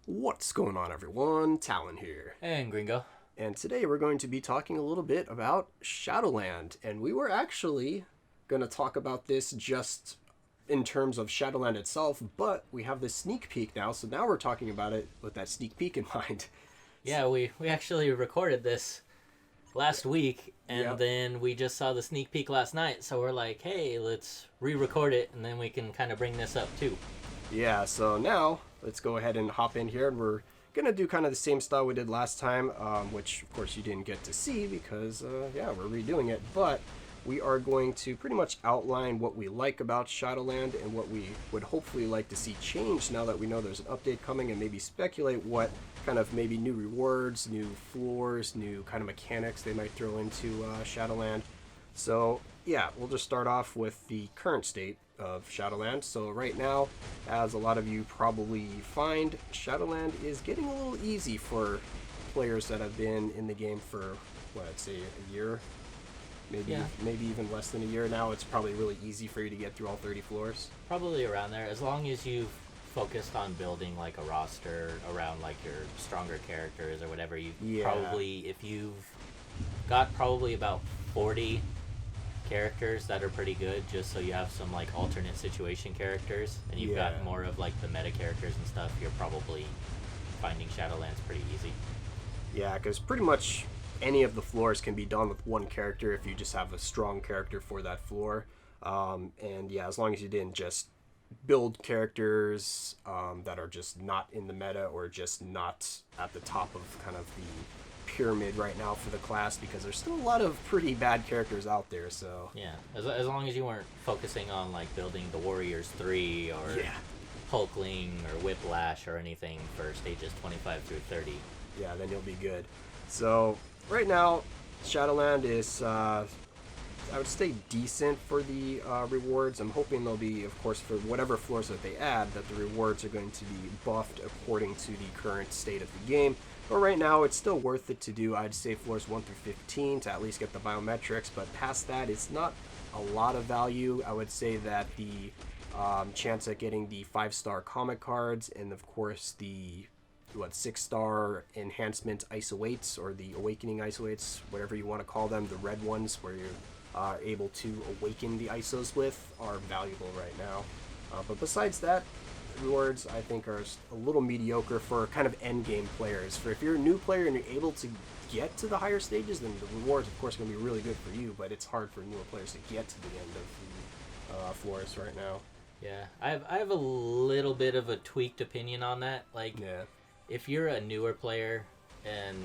What's going on, everyone? Talen here. And Gringo. And today we're going to be talking a little bit about Shadowland. And we were actually going to talk about this just in terms of Shadowland itself, but we have this sneak peek now, so now we're talking about it with that sneak peek in mind. Yeah, we actually recorded this last week, and then we just saw the sneak peek last night, so we're like, hey, let's re-record it, and then we can kind of bring this up too. Yeah, so now let's go ahead and hop in here, and we're going to do kind of the same style we did last time, which, of course, you didn't get to see because, we're redoing it, but we are going to pretty much outline what we like about Shadowland and what we would hopefully like to see change now that we know there's an update coming, and maybe speculate what kind of maybe new rewards, new floors, new kind of mechanics they might throw into Shadowland. So, yeah, we'll just start off with the current state of Shadowland. So right now, as a lot of you probably find, Shadowland is getting a little easy for players that have been in the game for, I'd say a year, maybe even less than a year now. It's probably really easy for you to get through all 30 floors. Probably around there, as long as you've focused on building like a roster around like your stronger characters or whatever. Probably, if you've got probably about 40 characters that are pretty good, just so you have some like alternate situation characters, and you've got more of like the meta characters and stuff, you're probably finding Shadowlands pretty easy. Yeah, because pretty much any of the floors can be done with one character if you just have a strong character for that floor. And yeah, as long as you didn't just build characters that are just not in the meta or just not at the top of kind of the pyramid right now for the class, because there's still a lot of pretty bad characters out there. So yeah, as long as you weren't focusing on like building the Warriors 3 or Hulkling or Whiplash or anything for stages 25 through 30, yeah, then you'll be good. So right now Shadowland is I would say decent for the rewards. I'm hoping they'll be, of course, for whatever floors that they add, that the rewards are going to be buffed according to the current state of the game. But right now, it's still worth it to do, I'd say, floors 1 through 15 to at least get the biometrics. But past that, it's not a lot of value. I would say that the chance at getting the 5-star comic cards and, of course, the 6-star enhancement ISO 8s or the awakening ISO 8s, whatever you want to call them, the red ones where you're able to awaken the ISOs with, are valuable right now. But besides that, rewards I think are a little mediocre for kind of end game players. For if you're a new player and you're able to get to the higher stages, then the rewards of course are going to be really good for you, but it's hard for newer players to get to the end of the floors right now. Yeah, I have a little bit of a tweaked opinion on that. Like, if you're a newer player and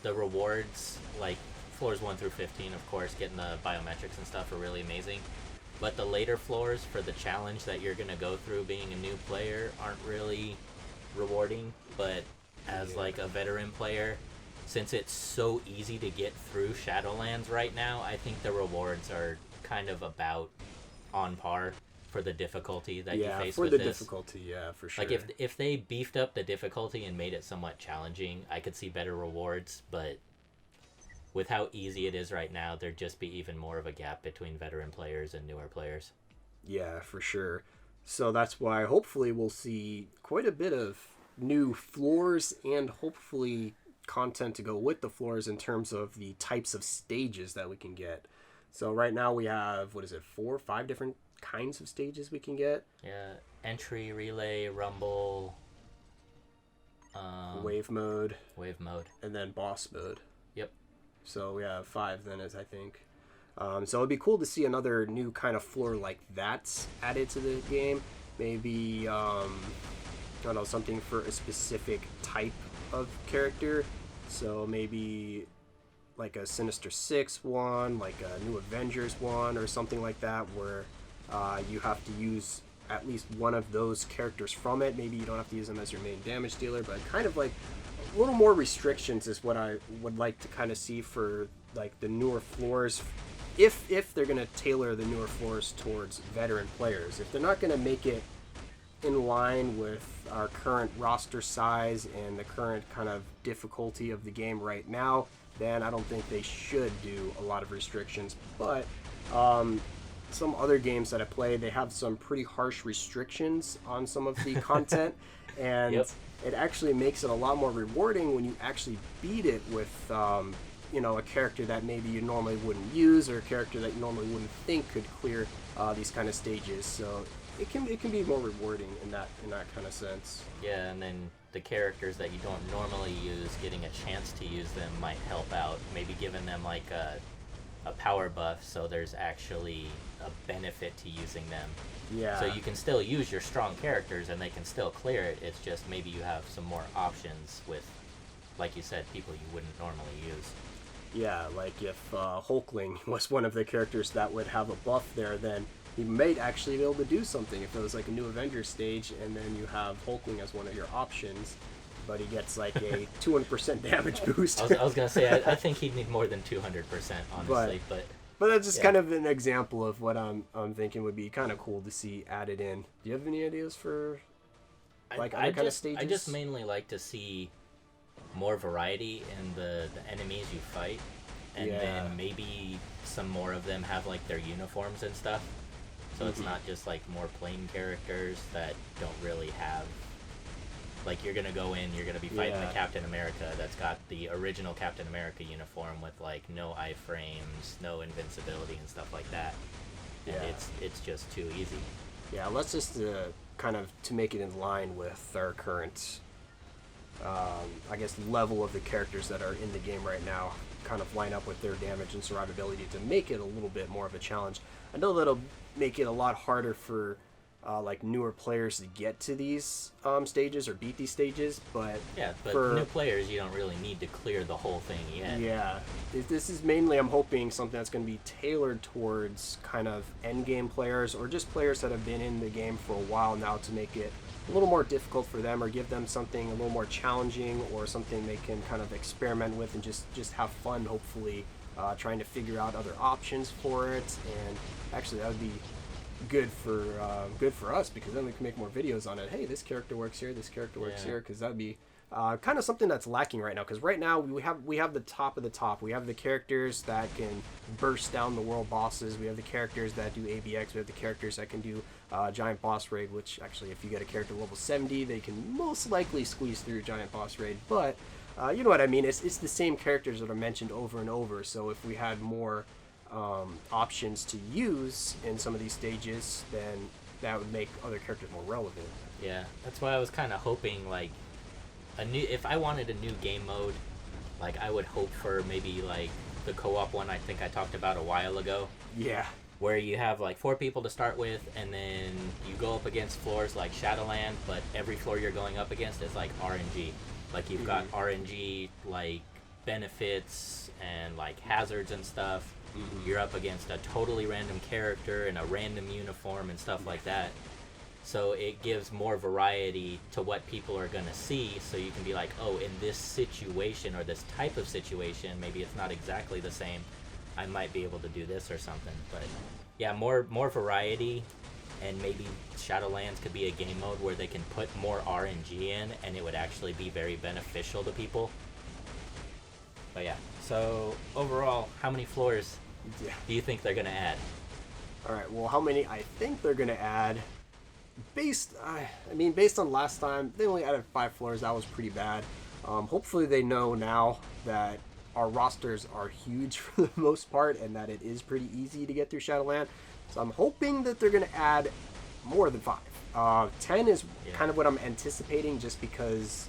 the rewards, like floors 1 through 15, of course, getting the biometrics and stuff are really amazing. But the later floors for the challenge that you're going to go through being a new player aren't really rewarding. But as like a veteran player, since it's so easy to get through Shadowlands right now, I think the rewards are kind of about on par for the difficulty that you face with this. Yeah, for the difficulty, yeah, for sure. Like if they beefed up the difficulty and made it somewhat challenging, I could see better rewards, but with how easy it is right now, there'd just be even more of a gap between veteran players and newer players. Yeah, for sure. So that's why hopefully we'll see quite a bit of new floors and hopefully content to go with the floors in terms of the types of stages that we can get. So right now we have, 4 or 5 different kinds of stages we can get? Yeah, entry, relay, rumble, wave mode, and then boss mode. Yep. So we have 5 then, as I think. So it'd be cool to see another new kind of floor like that added to the game. Maybe, I don't know, something for a specific type of character. So maybe like a Sinister Six one, like a New Avengers one, or something like that, where you have to use at least one of those characters from it. Maybe you don't have to use them as your main damage dealer, but kind of like a little more restrictions is what I would like to kind of see for like the newer floors, if they're going to tailor the newer floors towards veteran players. If they're not going to make it in line with our current roster size and the current kind of difficulty of the game right now, then I don't think they should do a lot of restrictions. But some other games that I play, they have some pretty harsh restrictions on some of the content. And Yep. it actually makes it a lot more rewarding when you actually beat it with, a character that maybe you normally wouldn't use, or a character that you normally wouldn't think could clear these kind of stages. So it can be more rewarding in that kind of sense. Yeah, and then the characters that you don't normally use, getting a chance to use them might help out. Maybe giving them like a power buff, so there's actually a benefit to using them. Yeah. So you can still use your strong characters and they can still clear it. It's just maybe you have some more options with, like you said, people you wouldn't normally use. Yeah, like if Hulkling was one of the characters that would have a buff there, then he might actually be able to do something. If it was like a new Avengers stage and then you have Hulkling as one of your options, but he gets like a 200% damage boost. I was going to say, I think he'd need more than 200%, honestly, but that's just kind of an example of what I'm thinking would be kind of cool to see added in. Do you have any ideas for like other kind of stages? I just mainly like to see more variety in the enemies you fight, and then maybe some more of them have like their uniforms and stuff, so it's not just like more plain characters that don't really have, like, you're gonna go in, you're gonna be fighting the Captain America that's got the original Captain America uniform with like no iframes, no invincibility and stuff like that, and it's just too easy. Yeah, let's just kind of to make it in line with our current I guess level of the characters that are in the game right now, kind of line up with their damage and survivability to make it a little bit more of a challenge. I know that'll make it a lot harder for like newer players to get to these stages or beat these stages, but for new players you don't really need to clear the whole thing yet. Yeah, this is mainly, I'm hoping, something that's going to be tailored towards kind of end game players, or just players that have been in the game for a while now, to make it a little more difficult for them, or give them something a little more challenging, or something they can kind of experiment with and just have fun, hopefully, trying to figure out other options for it. And actually that would be good for us, because then we can make more videos on it. Hey, this character works here, this character works here, because that'd be kind of something that's lacking right now. Because right now we have the top of the top. We have the characters that can burst down the world bosses. We have the characters that do ABX. We have the characters that can do giant boss raid, which actually, if you get a character level 70, they can most likely squeeze through giant boss raid. But you know what I mean. It's the same characters that are mentioned over and over. So if we had more options to use in some of these stages, then that would make other characters more relevant. Yeah, that's why I was kind of hoping, like, if I wanted a new game mode, like, I would hope for maybe like the co-op one I think I talked about a while ago. Yeah. Where you have like 4 people to start with, and then you go up against floors like Shadowland, but every floor you're going up against is like RNG. Like, you've got RNG like benefits and like hazards and stuff. You're up against a totally random character in a random uniform and stuff like that. So it gives more variety to what people are going to see, so you can be like, oh, in this situation or this type of situation, maybe it's not exactly the same, I might be able to do this or something. But yeah, more variety, and maybe Shadowlands could be a game mode where they can put more RNG in, and it would actually be very beneficial to people. But yeah, so overall, how many floors do you think they're going to add? Alright, well, how many I think they're going to add, based on last time, they only added 5 floors. That was pretty bad. Hopefully they know now that our rosters are huge for the most part, and that it is pretty easy to get through Shadowland. So I'm hoping that they're going to add more than 5. 10 is kind of what I'm anticipating, just because,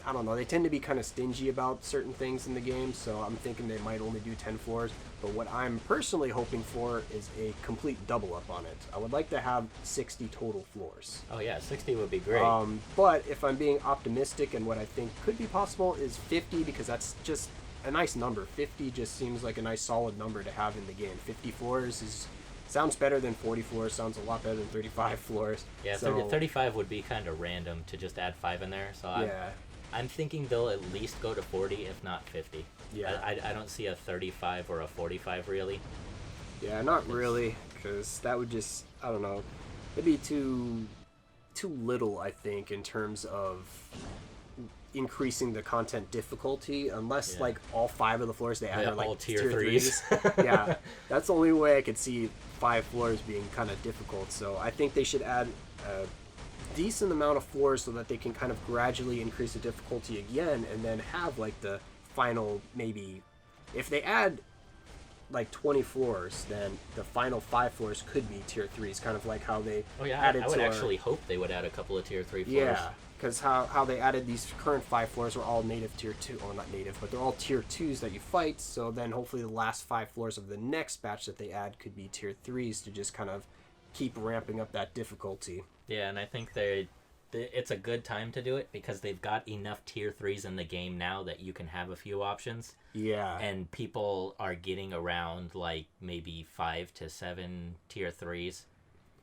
I don't know, they tend to be kind of stingy about certain things in the game, so I'm thinking they might only do 10 floors. But what I'm personally hoping for is a complete double up on it. I would like to have 60 total floors. Oh yeah, 60 would be great. But if I'm being optimistic, and what I think could be possible, is 50, because that's just a nice number. 50 just seems like a nice solid number to have in the game. 50 floors sounds better than 40 floors, sounds a lot better than 35 floors. Yeah, so 35 would be kind of random to just add 5 in there, so I'm thinking they'll at least go to 40, if not 50. Yeah. I don't see a 35 or a 45, really. Yeah, not really, because that would just, I don't know, it'd be too little, I think, in terms of increasing the content difficulty, unless like all 5 of the floors they add are like all tier 3s. Yeah, that's the only way I could see 5 floors being kind of difficult. So I think they should add decent amount of floors so that they can kind of gradually increase the difficulty again, and then have like the final, maybe if they add like 20 floors, then the final 5 floors could be tier 3s, kind of like how they added I would actually hope they would add a couple of tier 3 floors. Yeah, because how they added these current 5 floors are all native tier 2, or not native, but they're all tier 2s that you fight, so then hopefully the last 5 floors of the next batch that they add could be tier 3s to just kind of keep ramping up that difficulty. Yeah, and I think it's a good time to do it because they've got enough tier 3s in the game now that you can have a few options. Yeah. And people are getting around like maybe 5 to 7 tier 3s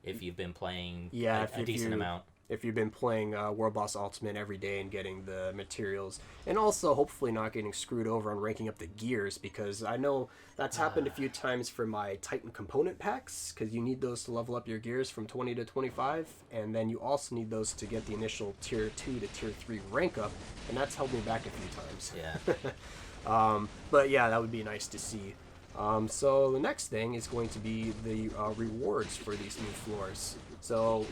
if you've been playing a decent amount. If you've been playing World Boss Ultimate every day and getting the materials, and also hopefully not getting screwed over on ranking up the gears, because I know that's happened a few times for my Titan component packs, because you need those to level up your gears from 20 to 25, and then you also need those to get the initial tier 2 to tier 3 rank up, and that's held me back a few times. Yeah. But yeah, that would be nice to see. So the next thing is going to be the rewards for these new floors. So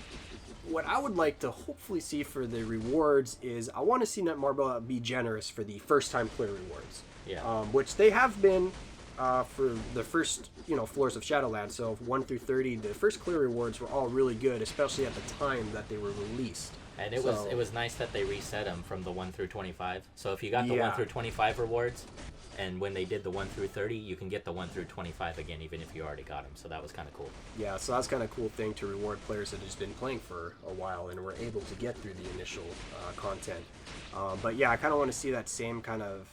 what I would like to hopefully see for the rewards is I want to see Netmarble be generous for the first time clear rewards. Yeah. Which they have been for the first floors of Shadowland. So 1 through 30, the first clear rewards were all really good, especially at the time that they were released. And it was nice that they reset them from the 1 through 25. So if you got the 1 through 25 rewards, and when they did the 1 through 30, you can get the 1 through 25 again, even if you already got them. So that was kind of cool. Yeah, so that's kind of a cool thing to reward players that have just been playing for a while and were able to get through the initial content. But yeah, I kind of want to see that same kind of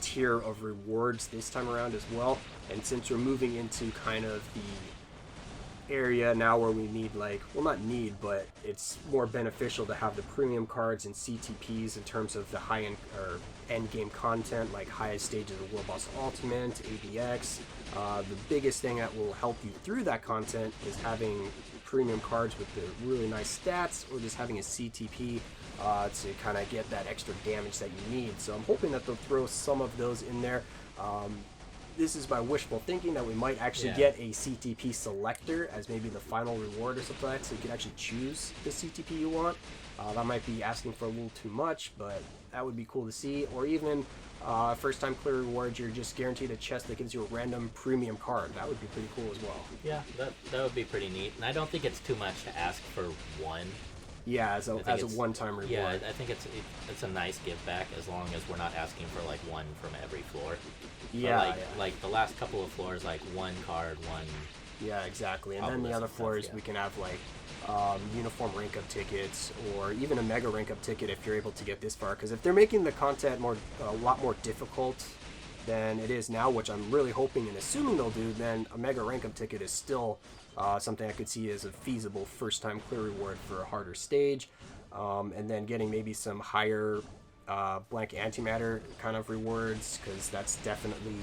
tier of rewards this time around as well. And since we're moving into kind of the area now where we need, like, well, not need, but it's more beneficial to have the premium cards and CTPs in terms of the high-end or end game content, like highest stages of World Boss Ultimate, ABX. The biggest thing that will help you through that content is having premium cards with the really nice stats, or just having a CTP to kind of get that extra damage that you need. So I'm hoping that they'll throw some of those in there. This is my wishful thinking that we might actually get a CTP selector as maybe the final reward or something like that, so you can actually choose the CTP you want. That might be asking for a little too much, but that would be cool to see. Or even first time clear reward, you're just guaranteed a chest that gives you a random premium card. That would be pretty cool as well. Yeah, that would be pretty neat. And I don't think it's too much to ask for one. Yeah, as a one-time reward. Yeah, I think it's a nice give back as long as we're not asking for like one from every floor. Yeah, like the last couple of floors, like one card, one. Yeah, exactly. And then the other floors, we can have like uniform rank up tickets, or even a mega rank up ticket if you're able to get this far. Because if they're making the content a lot more difficult than it is now, which I'm really hoping and assuming they'll do, then a mega rank up ticket is still something I could see as a feasible first time clear reward for a harder stage. And then getting maybe some higher blank antimatter kind of rewards, because that's definitely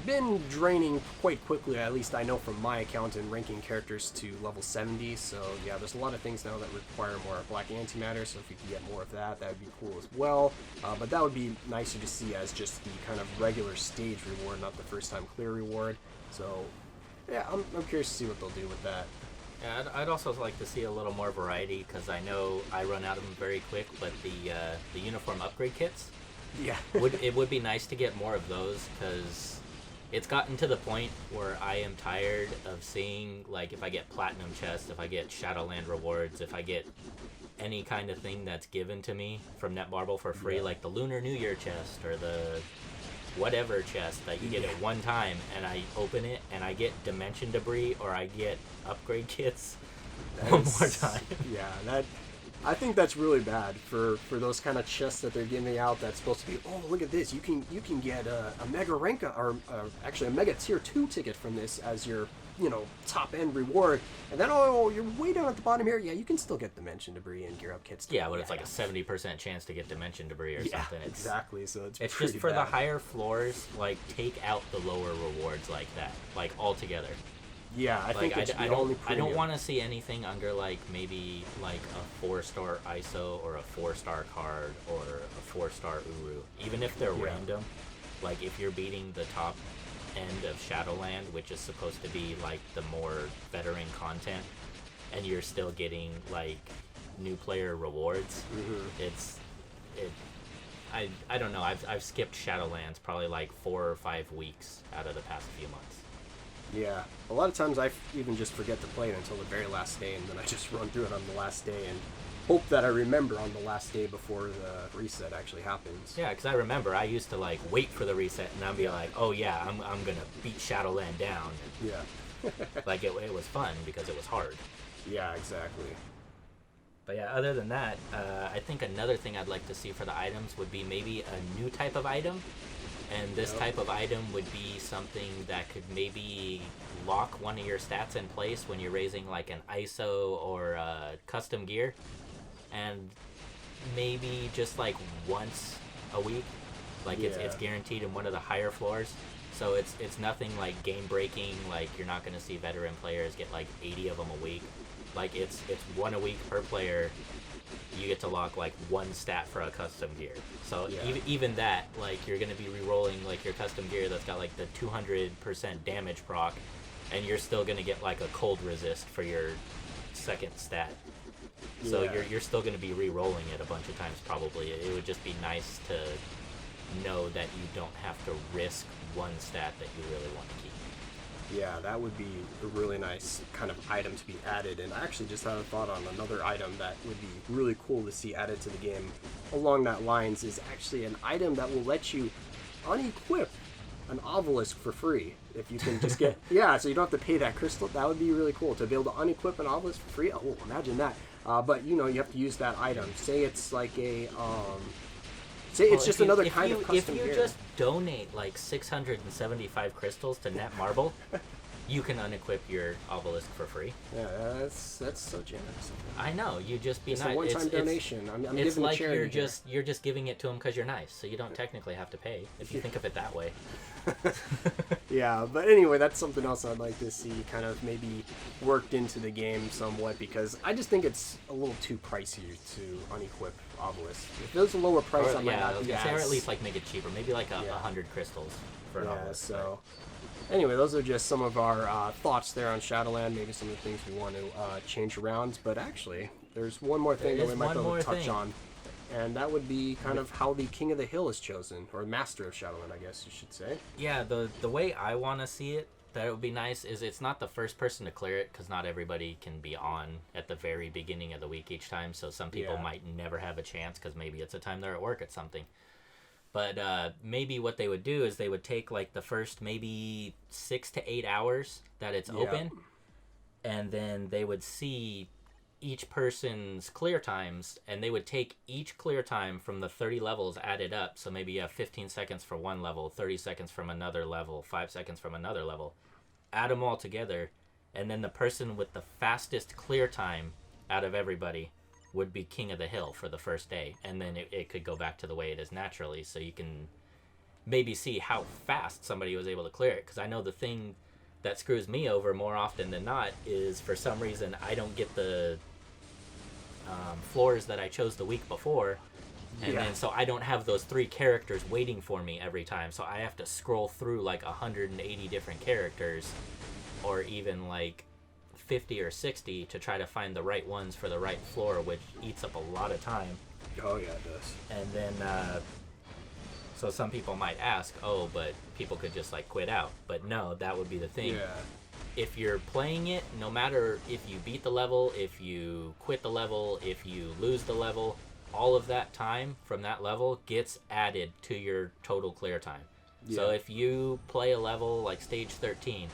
been draining quite quickly, at least I know from my account, and ranking characters to level 70. So yeah, there's a lot of things now that require more black antimatter, so if we can get more of that, that would be cool as well. But that would be nicer to see as just the kind of regular stage reward, not the first time clear reward. So yeah, I'm curious to see what they'll do with that. Yeah, I'd also like to see a little more variety, because I know I run out of them very quick, but the uniform upgrade kits, yeah, it would be nice to get more of those, because it's gotten to the point where I am tired of seeing, like, if I get platinum chests, if I get Shadowland rewards, if I get any kind of thing that's given to me from Netmarble for free, like the Lunar New Year chest or the whatever chest that you get at one time, and I open it and I get dimension debris or I get upgrade kits one more time. Yeah, I think that's really bad for those kind of chests that they're giving out. That's supposed to be, oh, look at this, you can get a mega rank, or actually a mega tier 2 ticket from this as your top end reward, and then you're way down at the bottom here. Yeah, you can still get dimension debris and gear up kits. Yeah, but it's like a 70% chance to get dimension debris or something. Exactly. So it's just for the higher floors, like, take out the lower rewards like that, like altogether. Yeah, I think it's I don't want to see anything under, like, maybe like a 4-star ISO or a 4-star card or a 4-star Uru, even if they're random. Like, if you're beating the top end of Shadowland, which is supposed to be like the more veteran content, and you're still getting like new player rewards. I don't know. I've skipped Shadowlands probably like 4 or 5 weeks out of the past few months. Yeah, a lot of times I even just forget to play it until the very last day, and then I just run through it on the last day and hope that I remember on the last day before the reset actually happens. Yeah, because I remember I used to like wait for the reset and I'd be like, oh yeah, I'm gonna beat Shadowland down. Yeah. Like it was fun because it was hard. Yeah, exactly. But yeah, other than that, I think another thing I'd like to see for the items would be maybe a new type of item. And this type of item would be something that could maybe lock one of your stats in place when you're raising like an ISO or custom gear. And maybe just like once a week. Like it's guaranteed in one of the higher floors. So it's nothing like game breaking, like you're not going to see veteran players get like 80 of them a week. Like it's one a week per player. You get to lock like one stat for a custom gear. So even that, like you're going to be re-rolling like your custom gear that's got like the 200% damage proc, and you're still going to get like a cold resist for your second stat. So you're still going to be re-rolling it a bunch of times probably. It would just be nice to know that you don't have to risk one stat that you really want to keep. Yeah, that would be a really nice kind of item to be added. And I actually just had a thought on another item that would be really cool to see added to the game along that lines, is actually an item that will let you unequip an obelisk for free. If you can just get, so you don't have to pay that crystal. That would be really cool to be able to unequip an obelisk for free. Oh, imagine that. But you have to use that item. Say it's like a, it's just another kind of custom gear. If you just donate like 675 crystals to Netmarble, you can unequip your obelisk for free. Yeah, that's so generous. I know. You just be it's nice. It's a one-time donation. I'm it's giving like a charity you're just giving it to them because you're nice, so you don't technically have to pay if you think of it that way. Yeah, but anyway, that's something else I'd like to see kind of maybe worked into the game somewhat, because I just think it's a little too pricey to unequip obelisk. If it was a lower price, I might not be as... or at least like make it cheaper, maybe like 100 crystals for an obelisk. So anyway, those are just some of our thoughts there on Shadowland, maybe some of the things we want to change around. But actually, there's one more thing that we might be able to touch on, and that would be kind of how the King of the Hill is chosen, or Master of Shadowland, I guess you should say. Yeah, the way I want to see it, that it would be nice, is it's not the first person to clear it, because not everybody can be on at the very beginning of the week each time, so some people might never have a chance, because maybe it's a time they're at work at something. But maybe what they would do is they would take like the first maybe 6 to 8 hours that it's open, and then they would see each person's clear times, and they would take each clear time from the 30 levels added up. So maybe you have 15 seconds for one level, 30 seconds from another level, 5 seconds from another level. Add them all together, and then the person with the fastest clear time out of everybody would be King of the Hill for the first day. And then it could go back to the way it is naturally, so you can maybe see how fast somebody was able to clear it. Because I know the thing that screws me over more often than not is, for some reason, I don't get the floors that I chose the week before, and then so I don't have those 3 characters waiting for me every time, so I have to scroll through like 180 different characters, or even like 50 or 60 to try to find the right ones for the right floor, which eats up a lot of time. Oh yeah, it does. And then so some people might ask, oh, but people could just like quit out. But no, that would be the thing. If you're playing it, no matter if you beat the level, if you quit the level, if you lose the level, all of that time from that level gets added to your total clear time. So if you play a level like stage 13,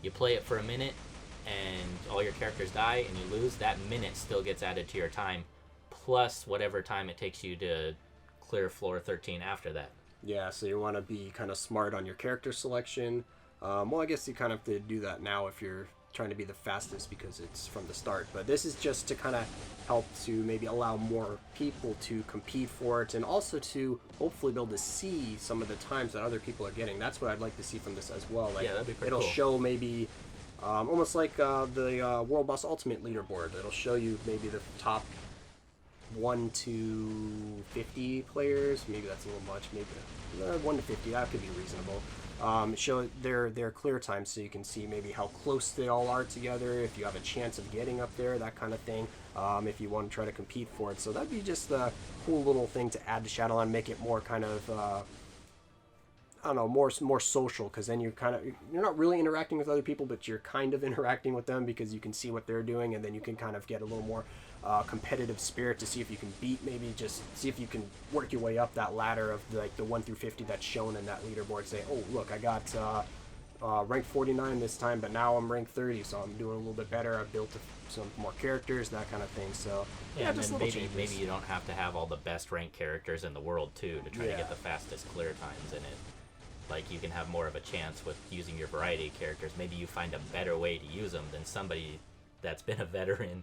you play it for a minute and all your characters die and you lose, that minute still gets added to your time, plus whatever time it takes you to clear floor 13 after that. Yeah, so you want to be kind of smart on your character selection. Well, I guess you kind of have to do that now if you're trying to be the fastest, because it's from the start. But this is just to kind of help to maybe allow more people to compete for it, and also to hopefully be able to see some of the times that other people are getting. That's what I'd like to see from this as well. Like, that'd be pretty it'll cool. show maybe almost like the World Boss Ultimate leaderboard. It'll show you maybe the top 1 to 50 players. Maybe that's a little much. Maybe 1 to 50. That could be reasonable. show their clear time, so you can see maybe how close they all are together, if you have a chance of getting up there, that kind of thing, if you want to try to compete for it. So that'd be just a cool little thing to add to Shadowland, make it more kind of I don't know, more social, because then you're not really interacting with other people, but you're kind of interacting with them because you can see what they're doing, and then you can kind of get a little more competitive spirit to see if you can maybe just see if you can work your way up that ladder of like the 1 through 50 that's shown in that leaderboard. Say, oh look, I got rank 49 this time, but now I'm rank 30, so I'm doing a little bit better. I've built some more characters, that kind of thing. So yeah, and just then maybe you don't have to have all the best ranked characters in the world too to try to get the fastest clear times in it. Like, you can have more of a chance with using your variety of characters. Maybe you find a better way to use them than somebody that's been a veteran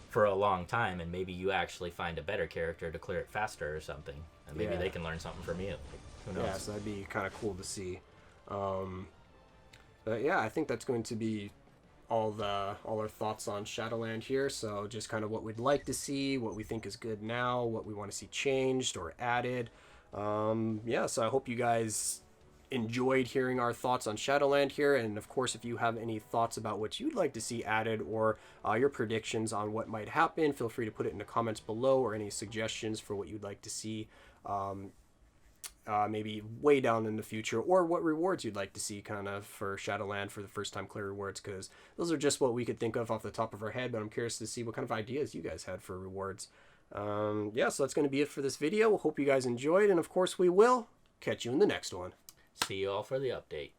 for a long time, and maybe you actually find a better character to clear it faster or something, and maybe they can learn something from you. Like, who knows? Yeah, so that'd be kind of cool to see. But yeah, I think that's going to be all our thoughts on Shadowland here. So just kind of what we'd like to see, what we think is good now, what we want to see changed or added. Yeah, so I hope you guys enjoyed hearing our thoughts on Shadowland here, and of course if you have any thoughts about what you'd like to see added, or your predictions on what might happen, feel free to put it in the comments below, or any suggestions for what you'd like to see maybe way down in the future, or what rewards you'd like to see kind of for Shadowland for the first time clear rewards, because those are just what we could think of off the top of our head, but I'm curious to see what kind of ideas you guys had for rewards. Yeah, so that's going to be it for this video. Hope you guys enjoyed, and of course we will catch you in the next one. See you all for the update.